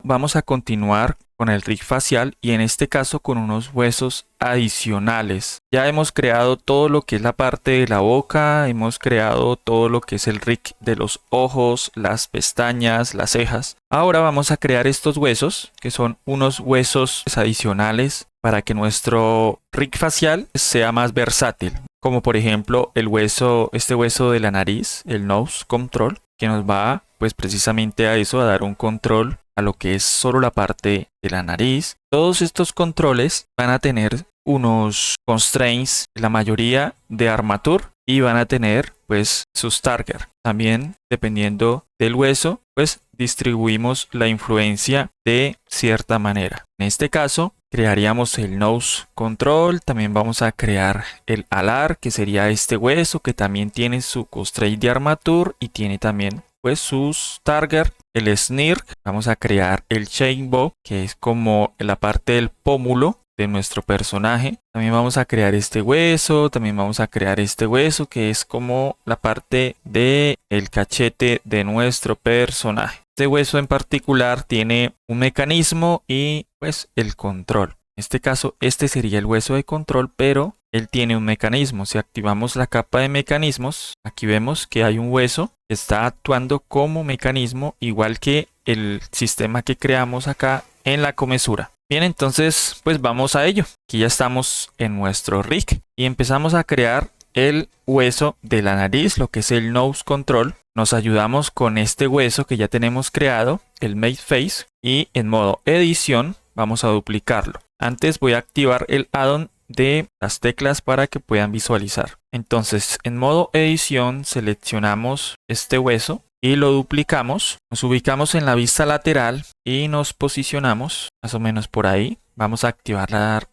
vamos a continuar con el rig facial y en este caso con unos huesos adicionales. Ya hemos creado todo lo que es la parte de la boca, hemos creado todo lo que es el rig de los ojos, las pestañas, las cejas. Ahora vamos a crear estos huesos, que son unos huesos adicionales para que nuestro rig facial sea más versátil. Como por ejemplo este hueso de la nariz, el nose control, que nos va pues precisamente a eso, a dar un control a lo que es solo la parte de la nariz. Todos estos controles van a tener unos constraints, la mayoría de armature, y van a tener pues sus target. También dependiendo del hueso pues distribuimos la influencia de cierta manera. En este caso crearíamos el nose control, también vamos a crear el alar, que sería este hueso que también tiene su constraint de armature y tiene también pues sus target. El snirk, vamos a crear el chain bow, que es como la parte del pómulo de nuestro personaje. También vamos a crear este hueso, también vamos a crear este hueso que es como la parte de el cachete de nuestro personaje. Este hueso en particular tiene un mecanismo y pues el control. En este caso este sería el hueso de control, pero él tiene un mecanismo. Si activamos la capa de mecanismos, aquí vemos que hay un hueso que está actuando como mecanismo, igual que el sistema que creamos acá en la comesura. Bien, entonces pues vamos a ello. Aquí ya estamos en nuestro rig y empezamos a crear el hueso de la nariz, lo que es el nose control. Nos ayudamos con este hueso que ya tenemos creado, el made face, y en modo edición vamos a duplicarlo. Antes voy a activar el add-on de las teclas para que puedan visualizar. Entonces en modo edición seleccionamos este hueso y lo duplicamos, nos ubicamos en la vista lateral y nos posicionamos más o menos por ahí. Vamos a activar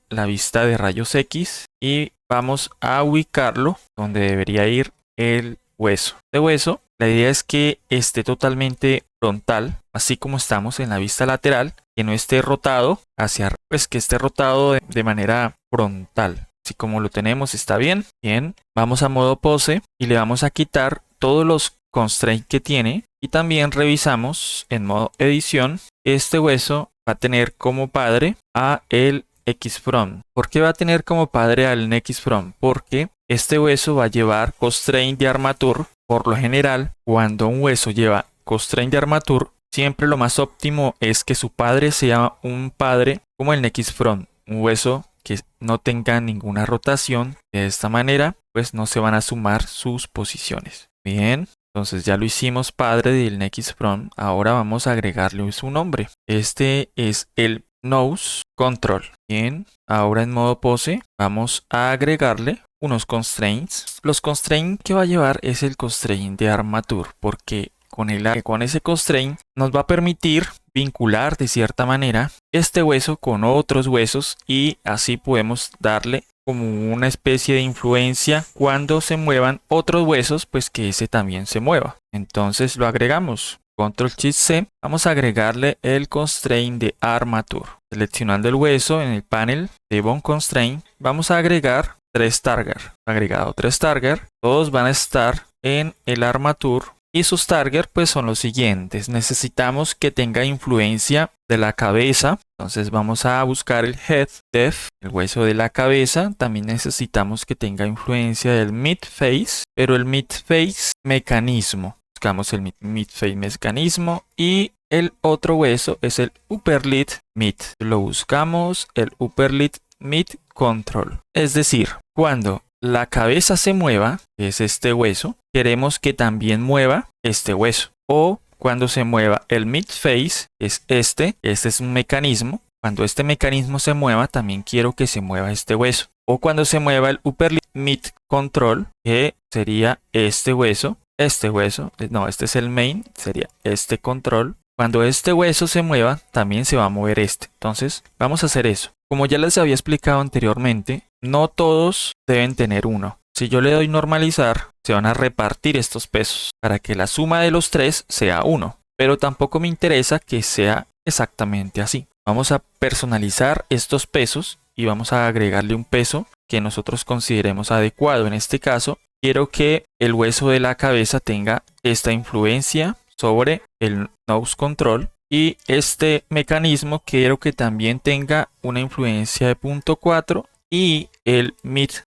la vista de rayos X y vamos a ubicarlo donde debería ir el hueso. Este hueso, la idea es que esté totalmente frontal, así como estamos en la vista lateral, que no esté rotado hacia, pues que esté rotado de manera frontal. Así como lo tenemos, está bien. Bien, vamos a modo pose y le vamos a quitar todos los constraints que tiene y también revisamos en modo edición. Este hueso va a tener como padre a el X-From. ¿Por qué va a tener como padre al X-From? Porque este hueso va a llevar constraint de armature. Por lo general, cuando un hueso lleva constraint de armature, siempre lo más óptimo es que su padre sea un padre como el X-From, un hueso que no tenga ninguna rotación. De esta manera pues no se van a sumar sus posiciones. Bien, entonces ya lo hicimos padre del X-From. Ahora vamos a agregarle su nombre. Este es el nose control. Bien, ahora en modo pose vamos a agregarle unos constraints. Los constraints que va a llevar es el constraint de armature, porque con ese constraint nos va a permitir vincular de cierta manera este hueso con otros huesos y así podemos darle como una especie de influencia cuando se muevan otros huesos, pues que ese también se mueva. Entonces lo agregamos. Control Shift C, vamos a agregarle el constraint de armature. Seleccionando el hueso en el panel de Bone Constraint, vamos a agregar 3 target. Agregado 3 target, todos van a estar en el armature. Y sus targets pues son los siguientes. Necesitamos que tenga influencia de la cabeza. Entonces vamos a buscar el head depth, el hueso de la cabeza. También necesitamos que tenga influencia del mid face, pero el mid face mecanismo. Buscamos el mid face mecanismo y el otro hueso es el upper lid mid. Lo buscamos el upper lid mid control. Es decir, cuando la cabeza se mueva, que es este hueso, queremos que también mueva este hueso. O cuando se mueva el mid face, es este es un mecanismo. Cuando este mecanismo se mueva, también quiero que se mueva este hueso. O cuando se mueva el upper mid control, que sería este hueso, no, este es el main, sería este control. Cuando este hueso se mueva, también se va a mover este. Entonces, vamos a hacer eso. Como ya les había explicado anteriormente, no todos deben tener uno. Si yo le doy normalizar, se van a repartir estos pesos para que la suma de los tres sea 1. Pero tampoco me interesa que sea exactamente así. Vamos a personalizar estos pesos y vamos a agregarle un peso que nosotros consideremos adecuado. En este caso, quiero que el hueso de la cabeza tenga esta influencia sobre el nose control Y este mecanismo quiero que también tenga una influencia de 0.4 y el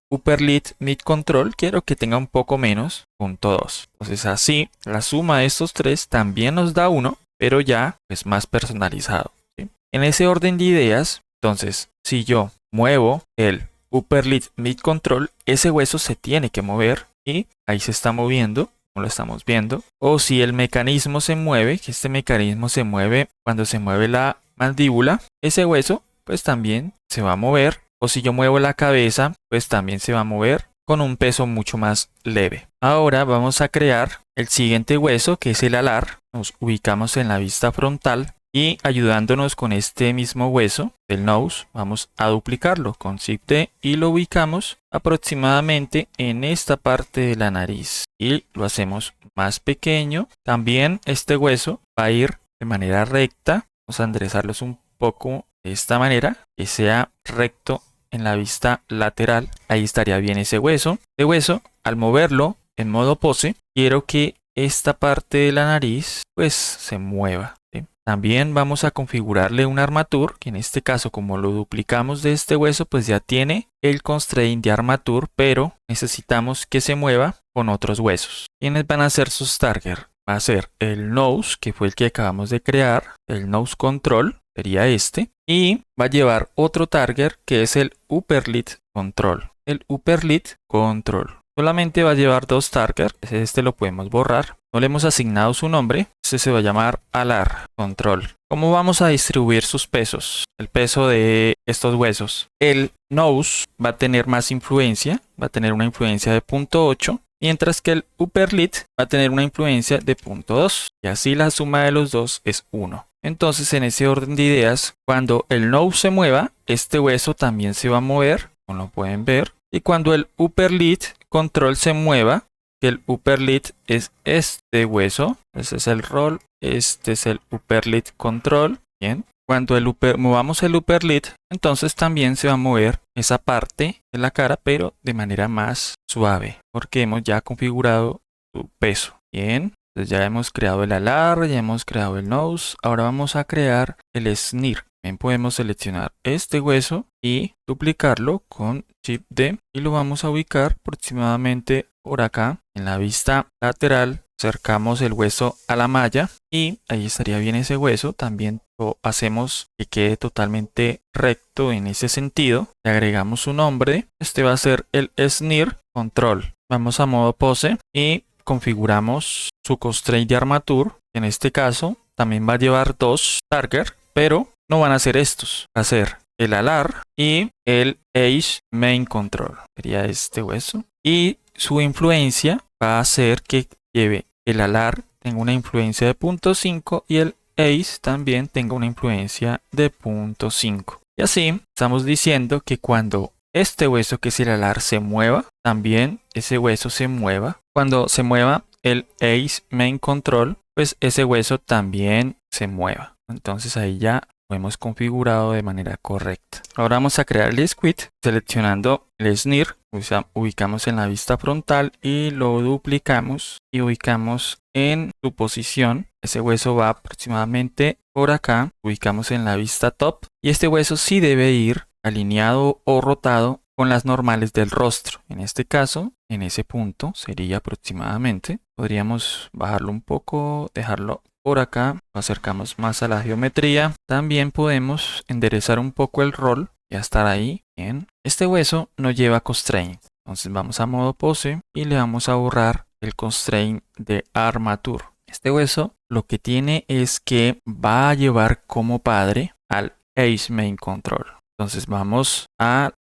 upper lead mid control quiero que tenga un poco menos, 0.2. Entonces así la suma de estos tres también nos da 1, pero ya es más personalizado, ¿sí? En ese orden de ideas, entonces si yo muevo el upper lead mid control, ese hueso se tiene que mover y ahí se está moviendo, como lo estamos viendo. O si el mecanismo se mueve, que este mecanismo se mueve cuando se mueve la mandíbula, ese hueso pues también se va a mover. O si yo muevo la cabeza, pues también se va a mover con un peso mucho más leve. Ahora vamos a crear el siguiente hueso, que es el alar. Nos ubicamos en la vista frontal y ayudándonos con este mismo hueso del nose, vamos a duplicarlo con Shift D y lo ubicamos aproximadamente en esta parte de la nariz y lo hacemos más pequeño. También este hueso va a ir de manera recta. Vamos a enderezarlos un poco de esta manera, que sea recto en la vista lateral. Ahí estaría bien ese hueso. De hueso, al moverlo en modo pose, quiero que esta parte de la nariz pues se mueva, ¿sí? También vamos a configurarle un armature, que en este caso, como lo duplicamos de este hueso, pues ya tiene el constraint de armature, pero necesitamos que se mueva con otros huesos. ¿Quiénes van a ser sus target? Va a ser el nose, que fue el que acabamos de crear, el nose control, sería este, y va a llevar otro target que es el upper lid control. El upper lid control solamente va a llevar dos targets, este lo podemos borrar, no le hemos asignado su nombre, este se va a llamar alar control. ¿Cómo vamos a distribuir sus pesos? El peso de estos huesos. El nose va a tener más influencia, va a tener una influencia de 0.8. Mientras que el upper lid va a tener una influencia de 0.2 y así la suma de los dos es 1. Entonces en ese orden de ideas, cuando el nose se mueva, este hueso también se va a mover, como lo pueden ver. Y cuando el upper lid control se mueva, que el upper lid es este hueso, ese es el roll, este es el upper lid control, bien. Cuando movamos el upper lid, entonces también se va a mover esa parte de la cara, pero de manera más suave, porque hemos ya configurado su peso. Bien, entonces ya hemos creado el alar, ya hemos creado el nose. Ahora vamos a crear el snare. Bien, podemos seleccionar este hueso y duplicarlo con Shift D y lo vamos a ubicar aproximadamente por acá en la vista lateral. Acercamos el hueso a la malla y ahí estaría bien ese hueso. También lo hacemos que quede totalmente recto en ese sentido. Le agregamos su nombre. Este va a ser el snare control. Vamos a modo pose y configuramos su constraint de armature. En este caso también va a llevar dos targets, pero no van a ser estos. Va a ser el alar y el edge main control. Sería este hueso. Y su influencia va a ser que lleve el alar tenga una influencia de 0.5 y el edge también tenga una influencia de 0.5. Y así estamos diciendo que cuando este hueso que es el alar se mueva, también ese hueso se mueva. Cuando se mueva el edge main control, pues ese hueso también se mueva. Entonces ahí ya lo hemos configurado de manera correcta. Ahora vamos a crear el squid seleccionando el snare. Ubicamos en la vista frontal y lo duplicamos y ubicamos en su posición. Ese hueso va aproximadamente por acá. Ubicamos en la vista top y este hueso sí debe ir alineado o rotado con las normales del rostro. En este caso, en ese punto sería aproximadamente. Podríamos bajarlo un poco, dejarlo por acá, lo acercamos más a la geometría. También podemos enderezar un poco el roll. Ya estar ahí. Bien. Este hueso no lleva constraint. Entonces vamos a modo pose y le vamos a borrar el constraint de armature. Este hueso lo que tiene es que va a llevar como padre al edge main control. Entonces vamos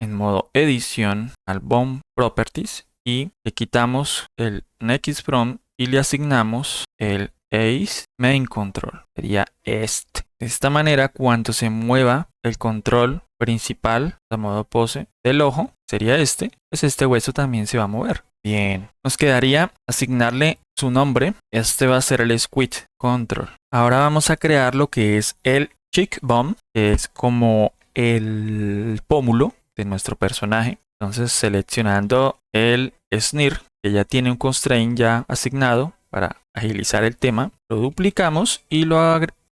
en modo edición al bone properties y le quitamos el next from y le asignamos el edge main control. Sería este. De esta manera, cuando se mueva el control principal a modo pose del ojo, sería este, pues este hueso también se va a mover. Bien, nos quedaría asignarle su nombre. Este va a ser el squid control. Ahora vamos a crear lo que es el cheekbone, que es como el pómulo de nuestro personaje. Entonces seleccionando el snare, que ya tiene un constraint ya asignado para agilizar el tema, lo duplicamos y lo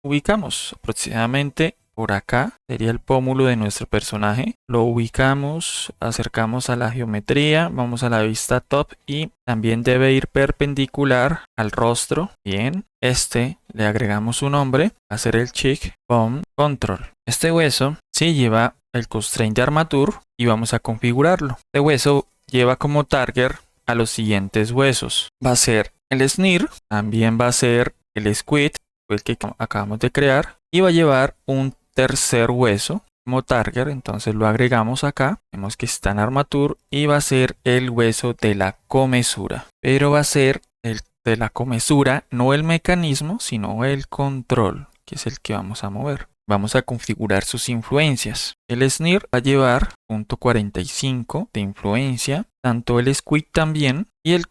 ubicamos aproximadamente por acá. Sería el pómulo de nuestro personaje. Lo ubicamos, acercamos a la geometría, vamos a la vista top y también debe ir perpendicular al rostro. Bien, le agregamos un nombre, va a ser el cheek bone control. Este hueso sí lleva el constraint de armature y vamos a configurarlo. Este hueso lleva como target a los siguientes huesos. Va a ser el snare, también va a ser el squid, el que acabamos de crear, y va a llevar un tercer hueso como target, entonces lo agregamos acá. Vemos que está en armature y va a ser el hueso de la comesura, pero va a ser el de la comesura, no el mecanismo, sino el control, que es el que vamos a mover. Vamos a configurar sus influencias. El snare va a llevar .45 de influencia, tanto el squid también, y el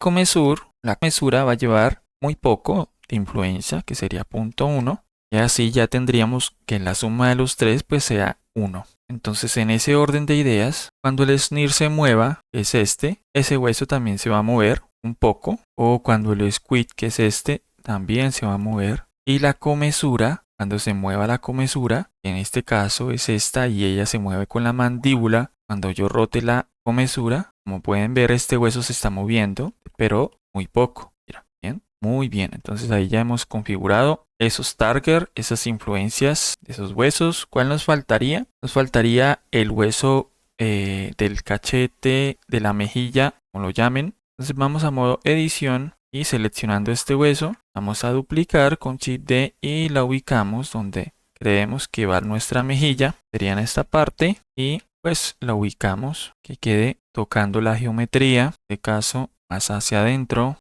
la comesura va a llevar muy poco de influencia, que sería 0.1. Y así ya tendríamos que la suma de los tres pues sea 1. Entonces en ese orden de ideas, cuando el snare se mueva, es ese hueso también se va a mover un poco. O cuando el squid, que es también se va a mover. Y la comesura, cuando se mueva la comesura, en este caso es esta y ella se mueve con la mandíbula. Cuando yo rote la comesura, como pueden ver, este hueso se está moviendo, pero muy poco. Mira, bien, muy bien. Entonces ahí ya hemos configurado esos target, esas influencias de esos huesos. ¿Cuál nos faltaría? Nos faltaría el hueso del cachete, de la mejilla, como lo llamen. Entonces vamos a modo edición y seleccionando este hueso, vamos a duplicar con Shift D y la ubicamos donde creemos que va nuestra mejilla. Sería en esta parte y pues la ubicamos que quede tocando la geometría. En este caso más hacia adentro.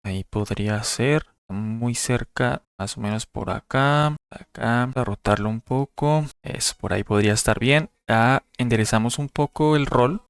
Ahí podría ser muy cerca, más o menos por acá, a rotarlo un poco, eso por ahí podría estar bien. Ya enderezamos un poco el rol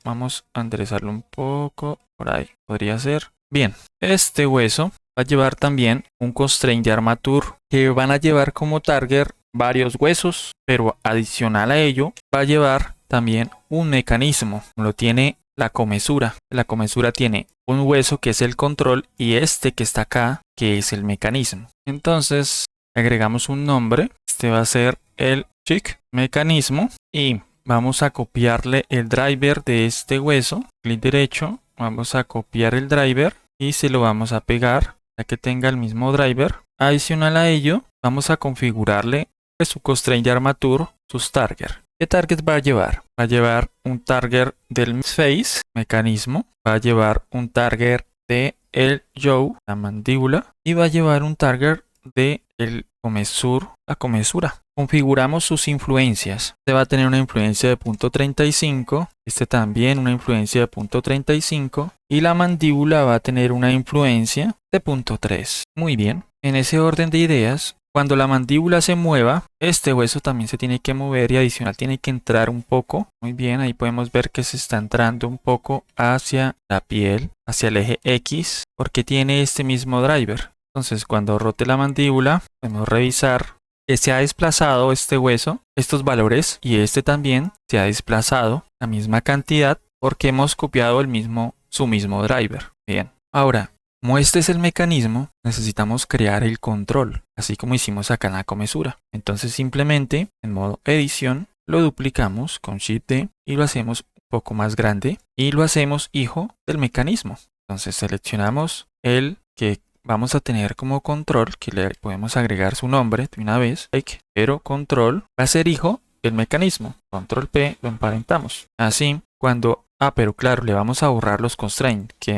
vamos a enderezarlo un poco, por ahí podría ser. Bien, este hueso va a llevar también un constraint de armature que van a llevar como target varios huesos, pero adicional a ello va a llevar también un mecanismo, como lo tiene la comesura. La comesura tiene un hueso que es el control y este que está acá que es el mecanismo. Entonces agregamos un nombre. Este va a ser el cheek mecanismo y vamos a copiarle el driver de este hueso. Clic derecho, vamos a copiar el driver y se lo vamos a pegar para que tenga el mismo driver. Adicional a ello, vamos a configurarle su constraint de armature, sus target. ¿Qué target va a llevar? Va a llevar un target del face, mecanismo. Va a llevar un target de el jaw, la mandíbula. Y va a llevar un target de el la comesura. Configuramos sus influencias. Este va a tener una influencia de 0.35. Este también una influencia de 0.35. Y la mandíbula va a tener una influencia de 0.3. Muy bien. En ese orden de ideas, cuando la mandíbula se mueva, este hueso también se tiene que mover y adicional tiene que entrar un poco. Muy bien, ahí podemos ver que se está entrando un poco hacia la piel, hacia el eje X, porque tiene este mismo driver. Entonces, cuando rote la mandíbula, podemos revisar que se ha desplazado este hueso, estos valores, y este también se ha desplazado la misma cantidad porque hemos copiado su mismo driver. Bien, ahora, como este es el mecanismo, necesitamos crear el control, así como hicimos acá en la comesura. Entonces simplemente en modo edición lo duplicamos con Shift D y lo hacemos un poco más grande y lo hacemos hijo del mecanismo. Entonces seleccionamos el que vamos a tener como control, que le podemos agregar su nombre de una vez, pero control va a ser hijo del mecanismo. Control P lo emparentamos. Así cuando, pero claro, le vamos a borrar los constraints que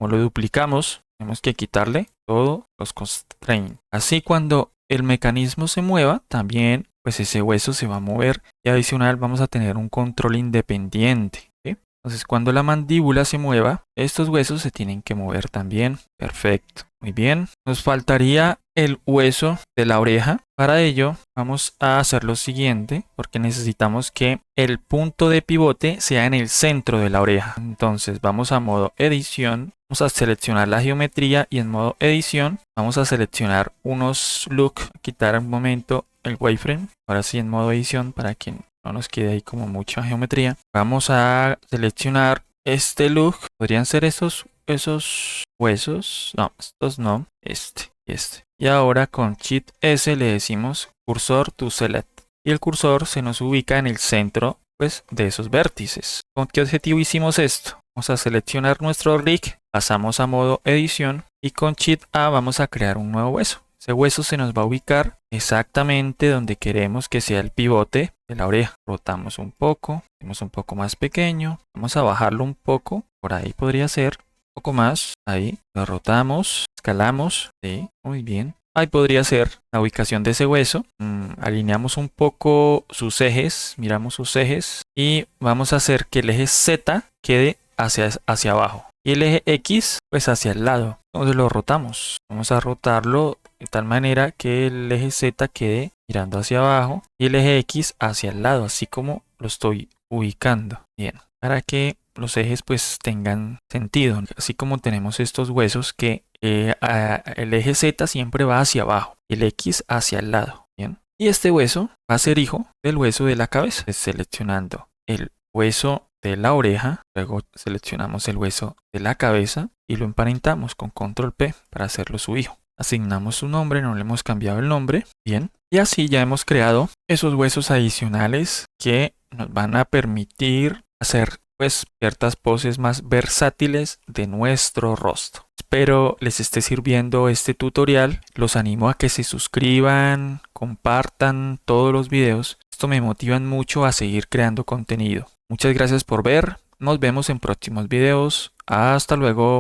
como lo duplicamos, tenemos que quitarle todos los constraints. Así cuando el mecanismo se mueva, también pues ese hueso se va a mover y adicional vamos a tener un control independiente. ¿Sí? Entonces cuando la mandíbula se mueva, estos huesos se tienen que mover también. Perfecto. Muy bien. Nos faltaría el hueso de la oreja. Para ello vamos a hacer lo siguiente, porque necesitamos que el punto de pivote sea en el centro de la oreja. Entonces vamos a modo edición, vamos a seleccionar la geometría y en modo edición vamos a seleccionar unos look, quitar un momento el wireframe. Ahora sí en modo edición para que no nos quede ahí como mucha geometría. Vamos a seleccionar este look. Podrían ser esos huesos. No, estos no. Este y este. Y ahora con Shift S le decimos Cursor to Select. Y el cursor se nos ubica en el centro pues, de esos vértices. ¿Con qué objetivo hicimos esto? Vamos a seleccionar nuestro rig, pasamos a modo edición y con Shift A vamos a crear un nuevo hueso. Ese hueso se nos va a ubicar exactamente donde queremos que sea el pivote de la oreja. Rotamos un poco, hacemos un poco más pequeño, vamos a bajarlo un poco, por ahí podría ser, un poco más, ahí, lo rotamos, escalamos, sí, muy bien. Ahí podría ser la ubicación de ese hueso. Alineamos un poco sus ejes, miramos sus ejes y vamos a hacer que el eje Z quede hacia abajo y el eje X pues hacia el lado. Entonces lo rotamos. Vamos a rotarlo de tal manera que el eje Z quede mirando hacia abajo y el eje X hacia el lado, así como lo estoy ubicando. Bien, para que los ejes pues tengan sentido, así como tenemos estos huesos que el eje Z siempre va hacia abajo y el X hacia el lado. Bien, y este hueso va a ser hijo del hueso de la cabeza. Seleccionando el hueso de la oreja, luego seleccionamos el hueso de la cabeza y lo emparentamos con control P para hacerlo su hijo. Asignamos su nombre, no le hemos cambiado el nombre. Bien, y así ya hemos creado esos huesos adicionales que nos van a permitir hacer pues ciertas poses más versátiles de nuestro rostro. Espero les esté sirviendo este tutorial. Los animo a que se suscriban, compartan todos los videos. Esto me motiva mucho a seguir creando contenido. Muchas gracias por ver. Nos vemos en próximos videos. Hasta luego.